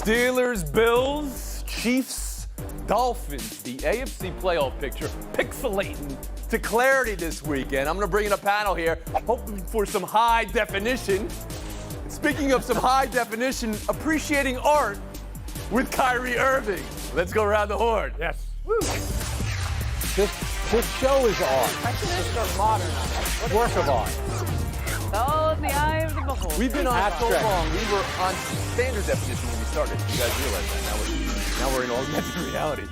Steelers, Bills, Chiefs, Dolphins. The AFC Playoff Picture pixelating to clarity this weekend. I'm going to bring in a panel here, hoping for some high definition. Speaking of some high definition, appreciating art with Kyrie Irving. Let's go around the horn. Yes. Woo. This show is art. Mr. Modern. Work of art. All in the eye of the beholder. We've been on so Abstract. long. We were on standard definition when we started. You guys realize that. Now we're in augmented reality.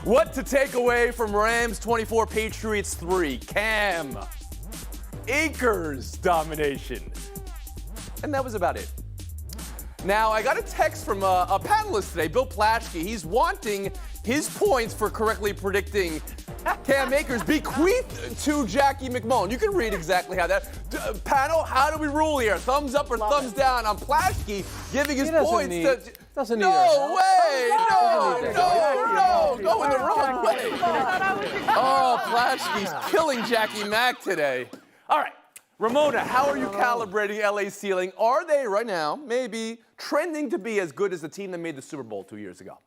What to take away from Rams 24, Patriots 3? Cam Akers domination. And that was about it. Now, I got a text from a panelist today, Bill Plaschke. He's wanting his points for correctly predicting Cam Akers bequeathed to Jackie McMullen. You can read exactly how that. Panel, how do we rule here? Thumbs up or thumbs down on Plaschke giving his points to. Doesn't No way! Doesn't No! Going the wrong way. Oh, Plaschke's killing Jackie Mack today. All right. Ramona, how are you calibrating LA's ceiling? Are they right now maybe trending to be as good as the team that made the Super Bowl 2 years ago?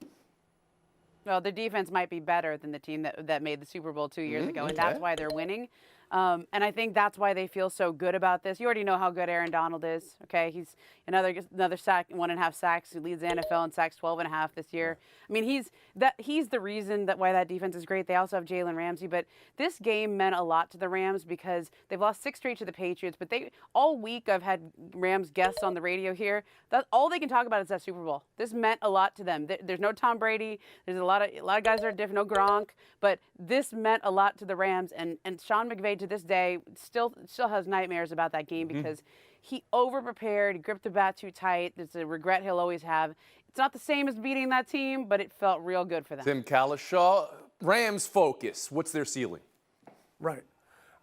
Well, their defense might be better than the team that made the Super Bowl 2 years ago, and that's why they're winning. And I think that's why they feel so good about this. You already know how good Aaron Donald is, okay? He's another sack, 1.5 sacks. He leads the NFL in sacks, 12.5 this year. I mean, he's the reason why that defense is great. They also have Jalen Ramsey, but this game meant a lot to the Rams because they've lost 6 straight to the Patriots. But all week I've had Rams guests on the radio here. All they can talk about is that Super Bowl. This meant a lot to them. There's no Tom Brady. There's a lot of guys that are different. No Gronk, but this meant a lot to the Rams. And Sean McVay to this day still has nightmares about that game because he over-prepared, he gripped the bat too tight. It's a regret he'll always have. It's not the same as beating that team, but it felt real good for them. Tim Kalishaw, Rams focus. What's their ceiling? Right.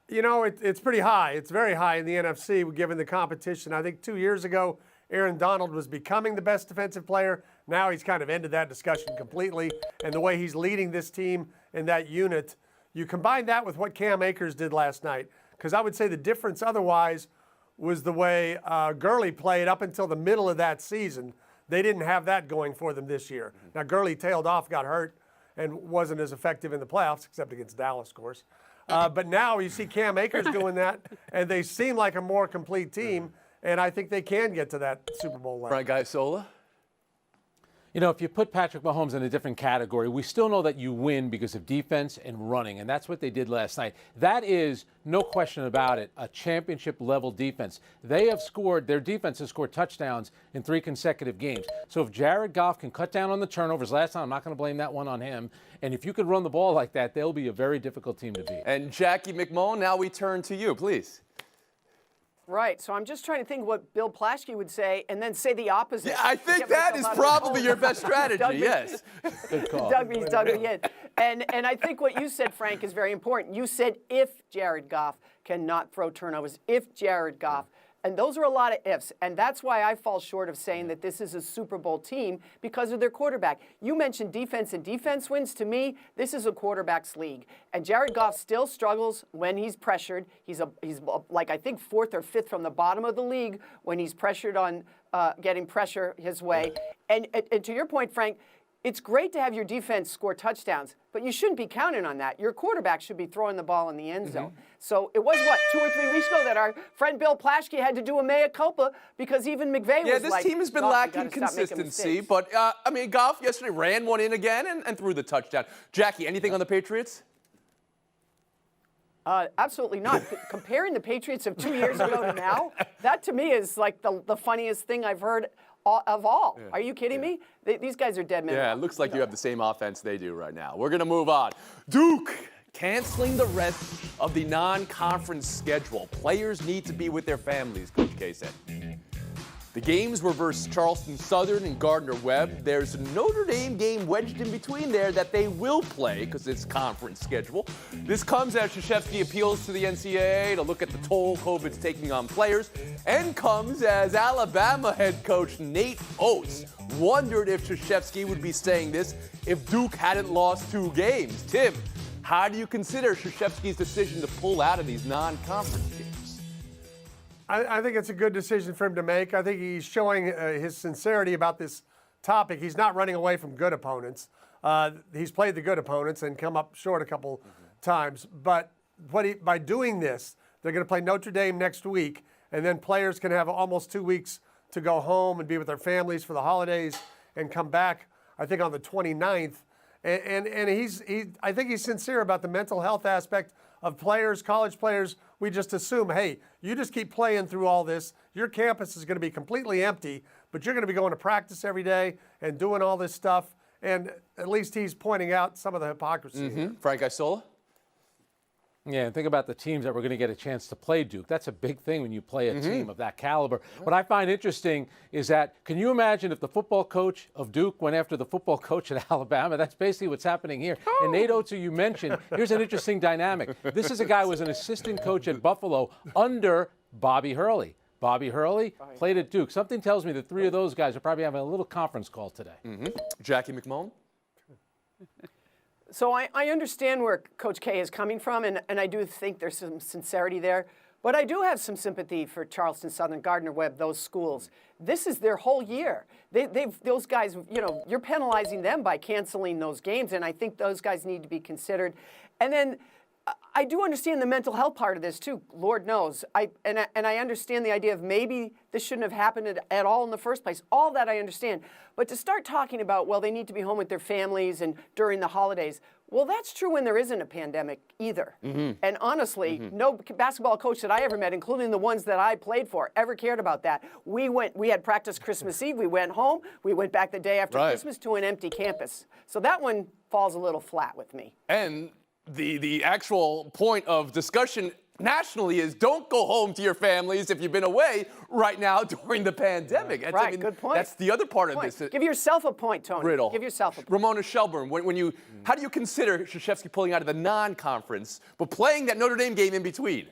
You know, it's pretty high. It's very high in the NFC given the competition. I think 2 years ago, Aaron Donald was becoming the best defensive player. Now he's kind of ended that discussion completely. And the way he's leading this team in that unit, you combine that with what Cam Akers did last night, because I would say the difference otherwise was the way Gurley played up until the middle of that season. They didn't have that going for them this year. Now, Gurley tailed off, got hurt, and wasn't as effective in the playoffs, except against Dallas, of course. But now you see Cam Akers doing that, and they seem like a more complete team, and I think they can get to that Super Bowl level. Right, guys, Sola? You know, if you put Patrick Mahomes in a different category, we still know that you win because of defense and running, and that's what they did last night. That is, no question about it, a championship-level defense. Their defense has scored touchdowns in 3 consecutive games. So if Jared Goff can cut down on the turnovers last time, I'm not going to blame that one on him. And if you could run the ball like that, they'll be a very difficult team to beat. And Jackie McMullen, now we turn to you, please. Right. So I'm just trying to think what Bill Plaschke would say and then say the opposite. Yeah, I think that is probably your best strategy, yes. Good call. Dug me in. And I think what you said, Frank, is very important. You said if Jared Goff cannot throw turnovers, if Jared Goff. And those are a lot of ifs. And that's why I fall short of saying that this is a Super Bowl team because of their quarterback. You mentioned defense and defense wins. To me, this is a quarterback's league. And Jared Goff still struggles when he's pressured. He's like, I think, 4th or 5th from the bottom of the league when he's pressured on getting pressure his way. And to your point, Frank, it's great to have your defense score touchdowns, but you shouldn't be counting on that. Your quarterback should be throwing the ball in the end zone. So it was, 2 or 3 weeks ago that our friend Bill Plaschke had to do a mea culpa because even McVay was like, yeah, this team has been lacking consistency, but, I mean, Goff yesterday ran one in again and threw the touchdown. Jackie, anything on the Patriots? Absolutely not. Comparing the Patriots of 2 years ago to now, that to me is like the funniest thing I've heard of all. Are you kidding me? These guys are dead men. Yeah, it looks like you have the same offense they do right now. We're going to move on. Duke canceling the rest of the non-conference schedule. Players need to be with their families, Coach K said. The games were versus Charleston Southern and Gardner-Webb. There's a Notre Dame game wedged in between there that they will play because it's conference schedule. This comes as Krzyzewski appeals to the NCAA to look at the toll COVID's taking on players, and comes as Alabama head coach Nate Oates wondered if Krzyzewski would be saying this if Duke hadn't lost 2 games. Tim, how do you consider Krzyzewski's decision to pull out of these non-conference games? I think it's a good decision for him to make. I think he's showing his sincerity about this topic, he's not running away from good opponents. He's played the good opponents and come up short a couple times. But by doing this, they're going to play Notre Dame next week, and then players can have almost 2 weeks to go home and be with their families for the holidays and come back, I think, on the 29th. And I think he's sincere about the mental health aspect of players, college players. We just assume, hey, you just keep playing through all this. Your campus is going to be completely empty, but you're going to be going to practice every day and doing all this stuff. And at least he's pointing out some of the hypocrisy. Frank Isola? Yeah, and think about the teams that were going to get a chance to play Duke. That's a big thing when you play a team of that caliber. What I find interesting is that, can you imagine if the football coach of Duke went after the football coach at Alabama? That's basically what's happening here. And Nate Oates, who you mentioned, here's an interesting dynamic. This is a guy who was an assistant coach at Buffalo under Bobby Hurley. Bobby Hurley played at Duke. Something tells me the three of those guys are probably having a little conference call today. Jackie McMullen? So I understand where Coach K is coming from, and I do think there's some sincerity there. But I do have some sympathy for Charleston Southern, Gardner-Webb, those schools. This is their whole year. Those guys, you're penalizing them by canceling those games, and I think those guys need to be considered. And then I do understand the mental health part of this too. Lord knows. I understand the idea of maybe this shouldn't have happened at all in the first place. All that I understand. But to start talking about, well, they need to be home with their families and during the holidays. Well, that's true when there isn't a pandemic either. And honestly, no basketball coach that I ever met, including the ones that I played for, ever cared about that. We had practice Christmas Eve. We went home. We went back the day after Christmas to an empty campus. So that one falls a little flat with me. And the actual point of discussion nationally is don't go home to your families if you've been away right now during the pandemic. Right, good point. That's the other part of this. Give yourself a point, Tony. Riddle. Give yourself a point. Ramona Shelburne, how do you consider Krzyzewski pulling out of the non-conference but playing that Notre Dame game in between?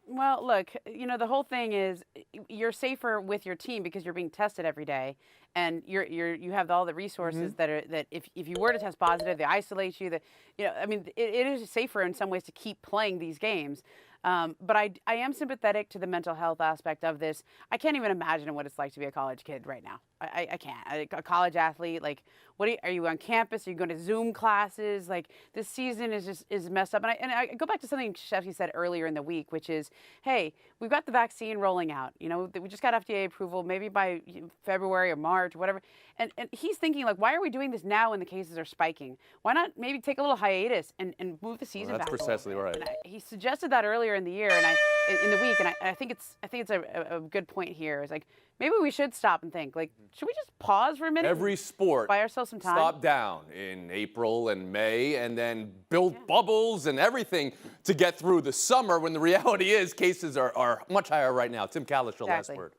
Well, look, the whole thing is you're safer with your team because you're being tested every day, and you have all the resources that if you were to test positive, they isolate you. It is safer in some ways to keep playing these games. But I am sympathetic to the mental health aspect of this. I can't even imagine what it's like to be a college kid right now. I can't. A college athlete, like, are you on campus? Are you going to Zoom classes? Like, this season is messed up. And I go back to something Krzyzewski said earlier in the week, which is, hey, we've got the vaccine rolling out. We just got FDA approval, maybe by February or March or whatever. And he's thinking, like, why are we doing this now when the cases are spiking? Why not maybe take a little hiatus and move the season back? That's precisely right. And he suggested that earlier in the year and in the week, and I think it's a good point here. It's like, maybe we should stop and think, like, should we just pause for a minute? Every sport, buy ourselves some time. Stop down in April and May, and then build bubbles and everything to get through the summer when the reality is cases are much higher right now. Tim Kalish, last word.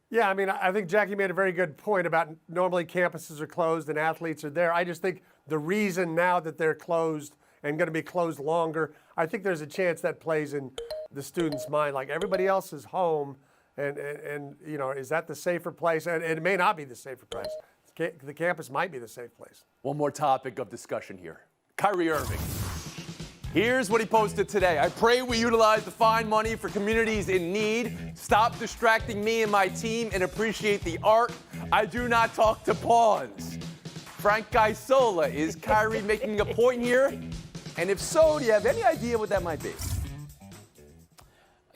Yeah, I think Jackie made a very good point about normally campuses are closed and athletes are there. I just think the reason now that they're closed and going to be closed longer, I think there's a chance that plays in the student's mind. Like, everybody else is home. And is that the safer place? And it may not be the safer place. The campus might be the safe place. One more topic of discussion here. Kyrie Irving. Here's what he posted today. I pray we utilize the fine money for communities in need. Stop distracting me and my team and appreciate the art. I do not talk to pawns. Frank Isola, is Kyrie making a point here? And if so, do you have any idea what that might be?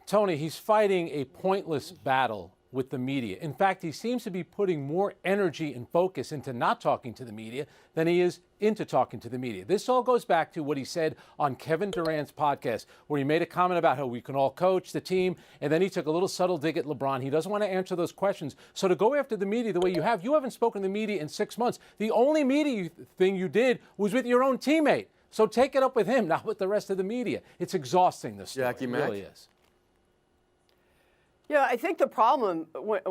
Tony, he's fighting a pointless battle with the media. In fact, he seems to be putting more energy and focus into not talking to the media than he is into talking to the media. This all goes back to what he said on Kevin Durant's podcast, where he made a comment about how we can all coach the team, and then he took a little subtle dig at LeBron. He doesn't want to answer those questions. So to go after the media the way you haven't spoken to the media in 6 months. The only media thing you did was with your own teammate. So take it up with him, not with the rest of the media. It's exhausting, this story. Jackie It Mack? really is. Yeah, I think the problem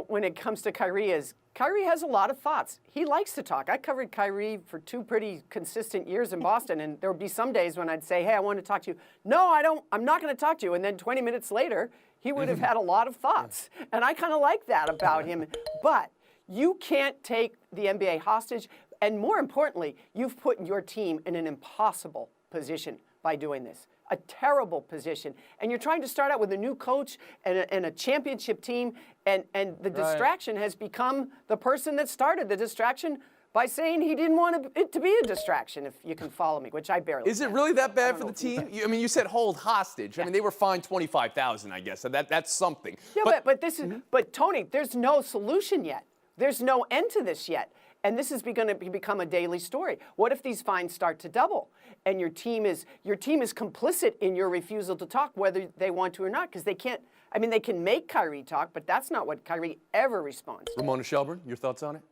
when it comes to Kyrie is Kyrie has a lot of thoughts. He likes to talk. I covered Kyrie for 2 pretty consistent years in Boston, and there would be some days when I'd say, hey, I want to talk to you. No, I don't. I'm not going to talk to you. And then 20 minutes later, he would have had a lot of thoughts. And I kind of like that about him. But you can't take the NBA hostage. And more importantly, you've put your team in an impossible position by doing this. a terrible position. And you're trying to start out with a new coach and a championship team, and the distraction has become the person that started the distraction by saying he didn't want it to be a distraction, if you can follow me, which I barely Is it can. really that bad for the team? I mean, you said hold hostage. Yeah. I mean, they were fined $25,000, I guess. So that's something. Yeah, but this is. But Tony, there's no solution yet. There's no end to this yet, and this is going to become a daily story. What if these fines start to double, and your team is complicit in your refusal to talk, whether they want to or not, because they can't. I mean, they can make Kyrie talk, but that's not what Kyrie ever responds to. Ramona Shelburne, your thoughts on it?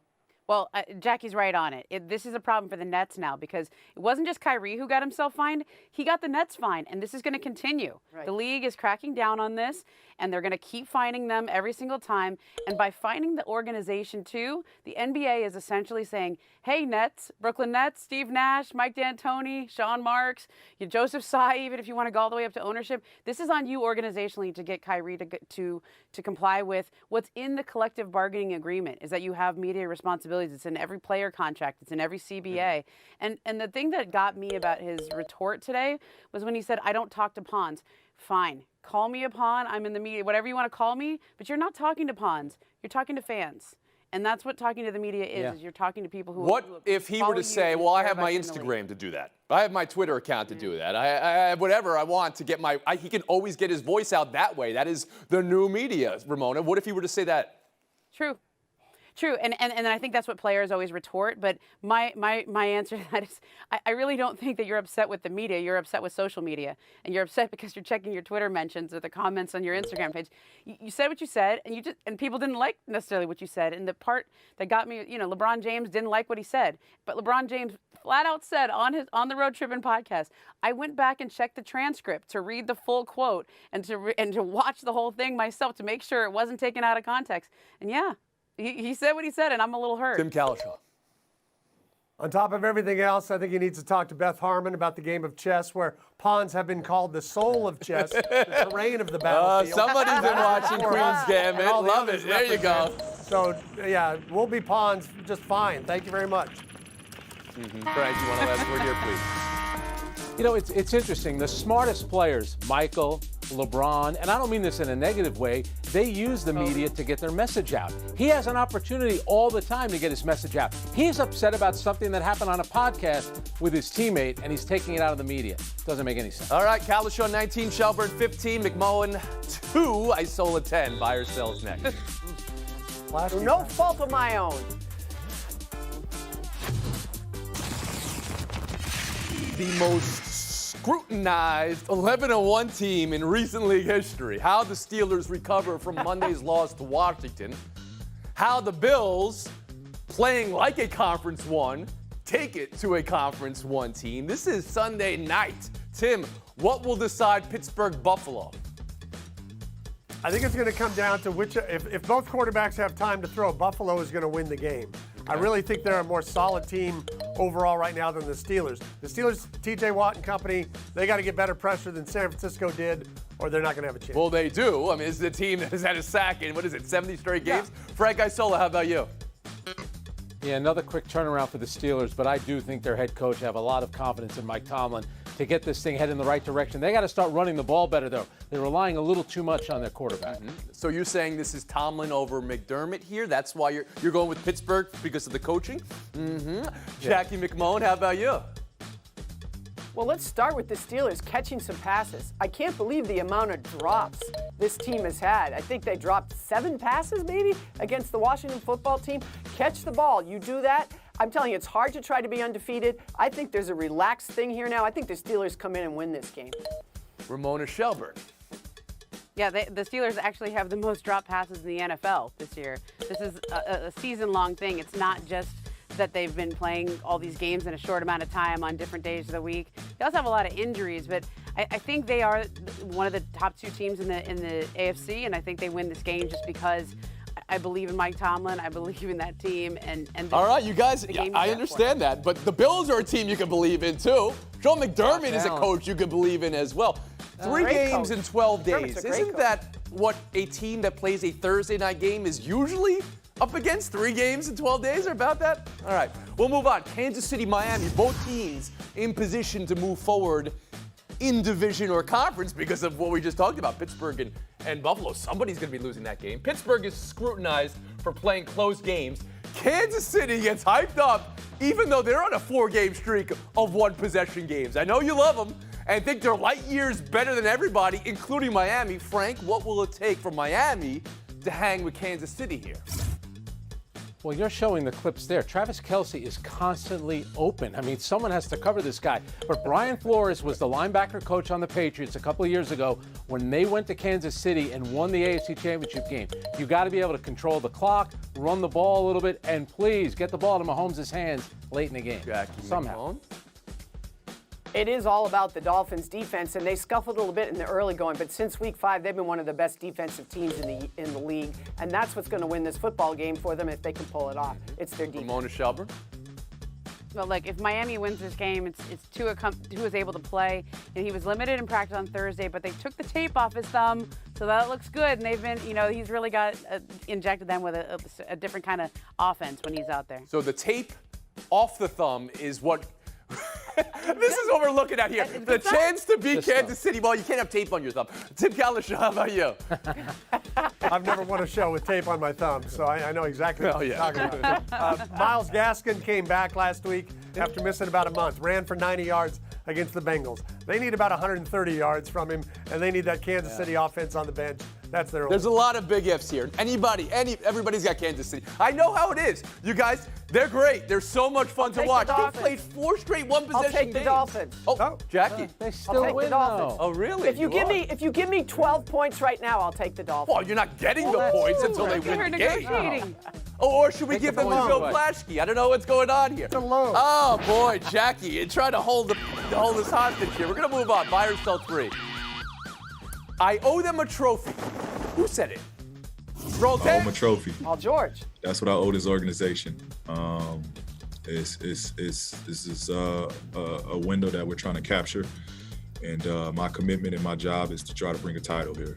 Well, Jackie's right on it. This is a problem for the Nets now because it wasn't just Kyrie who got himself fined. He got the Nets fined, and this is going to continue. Right. The league is cracking down on this, and they're going to keep fining them every single time. And by fining the organization, too, the NBA is essentially saying, hey, Nets, Brooklyn Nets, Steve Nash, Mike D'Antoni, Sean Marks, Joseph Tsai, even if you want to go all the way up to ownership, this is on you organizationally to get Kyrie to comply with what's in the collective bargaining agreement, is that you have media responsibilities. It's in every player contract. It's in every CBA. And the thing that got me about his retort today was when he said, I don't talk to pawns. Fine. Call me a pawn. I'm in the media, whatever you want to call me. But you're not talking to pawns. You're talking to fans. And that's what talking to the media is you're talking to people who What if he were to say, well, I have my Instagram to do that. I have my Twitter account to do that. I have whatever I want to get he can always get his voice out that way. That is the new media, Ramona. What if he were to say that? True. And I think that's what players always retort. But my answer to that is I really don't think that you're upset with the media. You're upset with social media. And you're upset because you're checking your Twitter mentions or the comments on your Instagram page. You said what you said, and people didn't like necessarily what you said. And the part that got me, LeBron James didn't like what he said. But LeBron James flat out said on the Road Trippin' podcast, I went back and checked the transcript to read the full quote and to watch the whole thing myself to make sure it wasn't taken out of context. And he said what he said, and I'm a little hurt. Tim Kalishaw. On top of everything else, I think he needs to talk to Beth Harmon about the game of chess, where pawns have been called the soul of chess, the terrain of the battlefield. Somebody's been watching Queen's Gambit. Love it. There you go. So, yeah, we'll be pawns just fine. Thank you very much. Frank, you want to last word here, please? It's interesting. The smartest players, Michael, LeBron, and I don't mean this in a negative way, they use the media to get their message out. He has an opportunity all the time to get his message out. He's upset about something that happened on a podcast with his teammate, and he's taking it out of the media. Doesn't make any sense. All right, Kalishaw 19, Shelburne 15, McMullen 2, Isola 10. Buy or sells next. Through no fault of my own. The most scrutinized 11-1 team in recent league history. How the Steelers recover from Monday's loss to Washington. How the Bills, playing like a Conference 1, take it to a Conference 1 team. This is Sunday night. Tim, what will decide Pittsburgh-Buffalo? I think it's going to come down to if both quarterbacks have time to throw, Buffalo is going to win the game. I really think they're a more solid team overall right now than the Steelers. The Steelers, TJ Watt and company, they got to get better pressure than San Francisco did, or they're not going to have a chance. Well, they do. I mean, this is a team that has had a sack in, 70 straight games? Yeah. Frank Isola, how about you? Yeah, another quick turnaround for the Steelers, but I do think their head coach have a lot of confidence in Mike Tomlin to get this thing headed in the right direction. They got to start running the ball better, though. They're relying a little too much on their quarterback. So you're saying this is Tomlin over McDermott here? That's why you're going with Pittsburgh because of the coaching? Jackie McMullen, how about you? Well, let's start with the Steelers catching some passes. I can't believe the amount of drops this team has had. I think they dropped 7 passes maybe against the Washington football team. Catch the ball. You do that, I'm telling you, it's hard to try to be undefeated. I think there's a relaxed thing here now. I think the Steelers come in and win this game. Ramona Shelburne. Yeah, the Steelers actually have the most drop passes in the NFL this year. This is a season-long thing. It's not just that they've been playing all these games in a short amount of time on different days of the week. They also have a lot of injuries, but I think they are one of the top 2 teams in the AFC, and I think they win this game just because I believe in Mike Tomlin. I believe in that team. And all right, you guys, I understand that, but the Bills are a team you can believe in too. Sean McDermott is a coach you can believe in as well. 3 games in 12 days. Isn't that what a team that plays a Thursday night game is usually up against? 3 games in 12 days, or about that? All right, we'll move on. Kansas City, Miami, both teams in position to move forward in division or conference because of what we just talked about, Pittsburgh and Buffalo. Somebody's going to be losing that game. Pittsburgh is scrutinized for playing close games. Kansas City gets hyped up even though they're on a 4-game streak of one-possession games. I know you love them and think they're light years better than everybody, including Miami. Frank, what will it take for Miami to hang with Kansas City here? Well, you're showing the clips there. Travis Kelce is constantly open. I mean, someone has to cover this guy. But Brian Flores was the linebacker coach on the Patriots a couple of years ago when they went to Kansas City and won the AFC Championship game. You got to be able to control the clock, run the ball a little bit, and please get the ball into Mahomes' hands late in the game. Jackie Somehow. McClellan? It is all about the Dolphins' defense, and they scuffled a little bit in the early going, but since Week 5, they've been one of the best defensive teams in the league, and that's what's going to win this football game for them if they can pull it off. It's their defense. Ramona Shelburne? Well, like if Miami wins this game, it's Tua who was able to play, and he was limited in practice on Thursday, but they took the tape off his thumb, so that looks good. And they've been, he's really got injected them with a different kind of offense when he's out there. So the tape off the thumb is what. This is what we're looking at here. The chance to beat Kansas City. Well, you can't have tape on your thumb. Tim Kalisha, how about you? I've never won a show with tape on my thumb, so I know exactly what you're talking about. Myles Gaskin came back last week after missing about a month, ran for 90 yards against the Bengals. They need about 130 yards from him, and they need that Kansas City offense on the bench. That's their There's a lot of big ifs here. Everybody's got Kansas City. I know how it is. You guys, they're great. They're so much fun to watch. They played 4 straight one-possession I'll take the games. Dolphins. Oh, Jackie. They I'll still take win, the Dolphins. though. Oh, really? If you give me 12 points right now, I'll take the Dolphins. Well, you're not getting the points until they win the game. Negotiating. Oh, or should we Take give the them to points Bill away. Plaschke? I don't know what's going on here. It's a loan. Oh, boy, Jackie, you're trying to hold us hostage here. We're going to move on. Buy or sell 3. I owe them a trophy. Who said it? Roll I owe him tape. a trophy. Paul George. That's what I owe this organization. This is a window that we're trying to capture, and my commitment and my job is to try to bring a title here.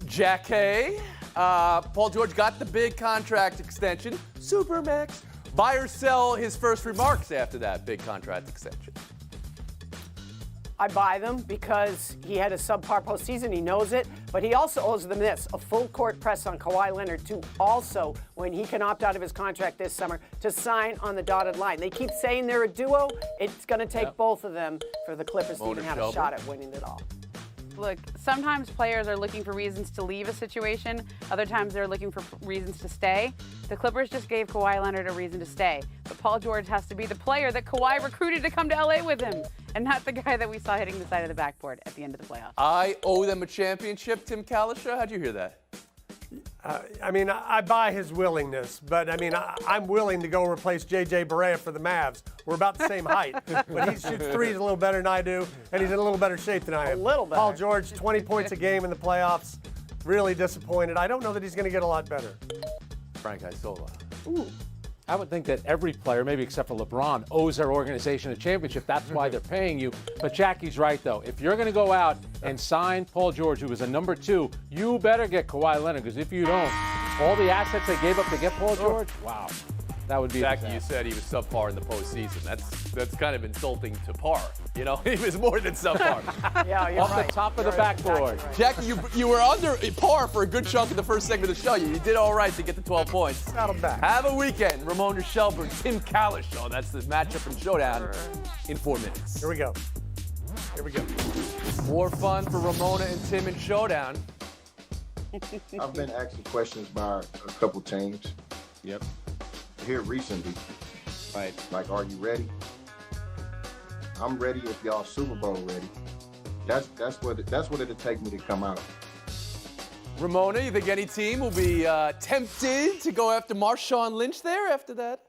Jackie, Paul George got the big contract extension. Supermax. Buy or sell his first remarks after that big contract extension. I buy them because he had a subpar postseason. He knows it. But he also owes them this, a full court press on Kawhi Leonard to also, when he can opt out of his contract this summer, to sign on the dotted line. They keep saying they're a duo. It's going to take both of them for the Clippers to even have a shot at winning it all. Look, sometimes players are looking for reasons to leave a situation. Other times they're looking for reasons to stay. The Clippers just gave Kawhi Leonard a reason to stay. But Paul George has to be the player that Kawhi recruited to come to LA with him, and not the guy that we saw hitting the side of the backboard at the end of the playoffs. I owe them a championship, Tim Kalisha. How'd you hear that? I buy his willingness, but I'm willing to go replace J.J. Barea for the Mavs. We're about the same height, but he shoots threes a little better than I do, and he's in a little better shape than I am. A little better. Paul George, 20 points a game in the playoffs. Really disappointed. I don't know that he's going to get a lot better. Frank Isola. I would think that every player, maybe except for LeBron, owes their organization a championship. That's why they're paying you. But Jackie's right, though. If you're going to go out and sign Paul George, who was a number 2, you better get Kawhi Leonard, because if you don't, all the assets they gave up to get Paul George, wow, that would be a Jackie, you disaster. said he was subpar in the postseason. That's kind of insulting to par. He was more than subpar. Yeah, you're Off right. the top of the You're backboard. exactly right. Jackie, you were under par for a good chunk of the first segment of the show. You did all right to get the 12 points. Got him back. Have a weekend. Ramona Shelburne, Tim Kalish. Oh, that's the matchup and showdown in 4 minutes. Here we go. More fun for Ramona and Tim in showdown. I've been asking questions by a couple teams. Yep. Here recently, Right. like, are you ready? I'm ready if y'all Super Bowl ready. That's what it'll take me to come out. Ramona, you think any team will be tempted to go after Marshawn Lynch there after that?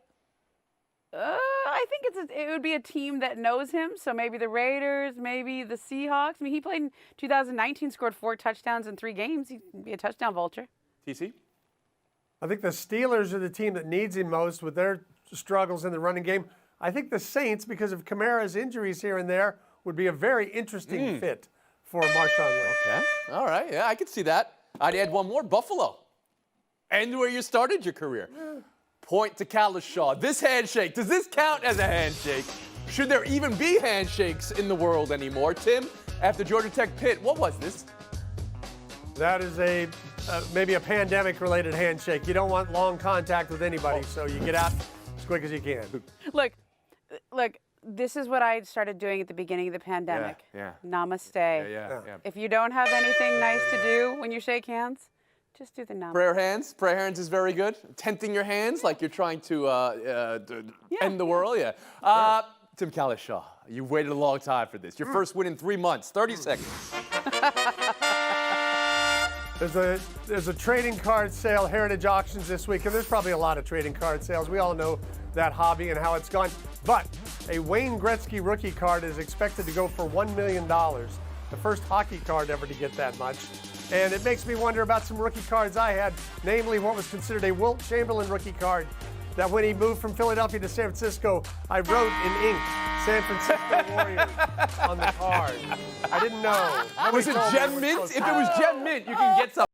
I think it would be a team that knows him. So maybe the Raiders, maybe the Seahawks. I mean, he played in 2019, scored 4 touchdowns in 3 games. He'd be a touchdown vulture. TC? I think the Steelers are the team that needs him most with their struggles in the running game. I think the Saints, because of Kamara's injuries here and there, would be a very interesting fit for Marshawn Lynch. Okay. All right. Yeah, I could see that. I'd add one more. Buffalo. And where you started your career. Point to Kalishaw. This handshake, does this count as a handshake? Should there even be handshakes in the world anymore? Tim, after Georgia Tech Pitt, what was this? That is maybe a pandemic-related handshake. You don't want long contact with anybody, so you get out as quick as you can. Look, this is what I started doing at the beginning of the pandemic. Yeah. Namaste. Yeah. If you don't have anything nice to do when you shake hands, just do the namaste. Prayer hands. Prayer hands is very good. Tenting your hands like you're trying to end the world. Yeah. Tim Calishaw, you've waited a long time for this. Your first win in 3 months. 30 seconds. There's a trading card sale, Heritage Auctions this week, and there's probably a lot of trading card sales. We all know that hobby and how it's gone. But a Wayne Gretzky rookie card is expected to go for $1 million. The first hockey card ever to get that much. And it makes me wonder about some rookie cards I had, namely what was considered a Wilt Chamberlain rookie card that when he moved from Philadelphia to San Francisco, I wrote in ink, San Francisco Warriors on the card. I didn't know. Was it Gem Mint? If it was Gem Mint, you can get some.